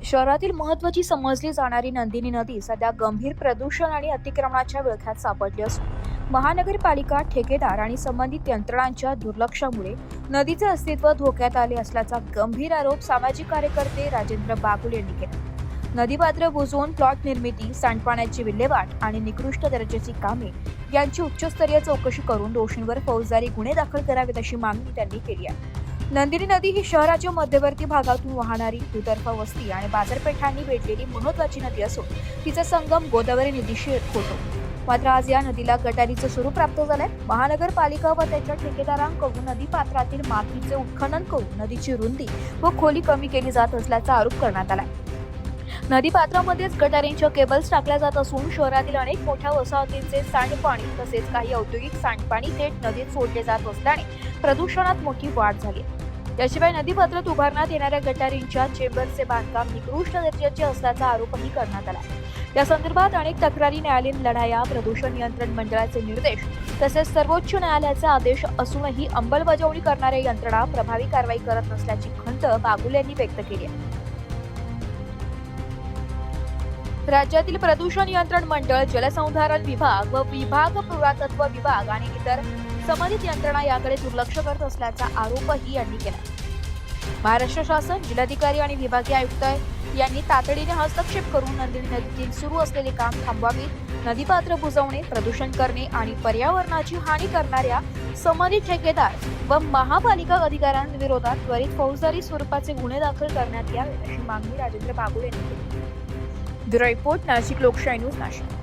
शहरातील महत्त्वाची समजली जाणारी नंदिनी नदी सध्या गंभीर प्रदूषण आणि अतिक्रमणाच्या विळख्यात सापडली असून महानगरपालिका, ठेकेदार आणि संबंधित यंत्रणांच्या दुर्लक्षामुळे नदीचे अस्तित्व धोक्यात आले असल्याचा गंभीर आरोप सामाजिक कार्यकर्ते राजेंद्र बागुल यांनी केला. नदीपात्र बुजवून प्लॉट निर्मिती, सांडपाण्याची विल्हेवाट आणि निकृष्ट दर्जाची कामे यांची उच्चस्तरीय चौकशी करून दोषींवर फौजदारी गुन्हे दाखल करावेत अशी मागणी त्यांनी केली आहे. नंदिनी नदी ही शहराच्या मध्यवर्ती भागातून वाहणारी दुतर्फा वस्ती आणि बाजारपेठांनी वेढलेली महत्त्वाची नदी असून तिचा संगम गोदावरी नदीशी होतो. मात्र आज या नदीला गटारीचं स्वरूप प्राप्त झालंय. महानगरपालिका व त्याच्या ठेकेदारांकडून नदी पात्रातील मातीचे उत्खनन करून नदीची रुंदी व खोली कमी केली जात असल्याचा आरोप करण्यात आलाय. नदी पात्रामध्येच गटारींच्या केबल्स टाकल्या जात असून शहरातील अनेक मोठ्या वसाहतींचे सांडपाणी तसेच काही औद्योगिक सांडपाणी थेट नदीत सोडले जात असल्याने प्रदूषणात मोठी वाढ झाली. याशिवाय नदीपात्रात उभारण्यात येणाऱ्या गटारींच्या चेंबरचे बांधकाम निकृष्ट दर्जाचे असल्याचा आरोपही करण्यात आला. या संदर्भात अनेक तक्रारी, न्यायालयीन लढाया, प्रदूषण नियंत्रण मंडळाचे निर्देश तसेच सर्वोच्च न्यायालयाचे आदेश असूनही अंमलबजावणी करणाऱ्या यंत्रणा प्रभावी कारवाई करत नसल्याची खंत बागुल यांनी व्यक्त केली आहे. राज्यातील प्रदूषण नियंत्रण मंडळ, जलसंधारण विभाग व विभाग, पुरातत्व विभाग आणि इतर संबंधित यंत्रणा याकडे दुर्लक्ष करत असल्याचा आरोपही यांनी केला. महाराष्ट्र शासन, जिल्हाधिकारी आणि विभागीय आयुक्त यांनी तातडीने हस्तक्षेप करून नंदिनी नदीतील सुरू असलेले काम थांबवावे. नदीपात्र बुजवणे, प्रदूषण करणे आणि पर्यावरणाची हानी करणाऱ्या संबंधित ठेकेदार व महापालिका अधिकाऱ्यांविरोधात त्वरित फौजदारी स्वरूपाचे गुन्हे दाखल करण्यात यावेत अशी मागणी राजेंद्र बागुल यांनी केली. ब्युरो रिपोर्ट, नाशिक लोकशाही न्यूज, नाशिक.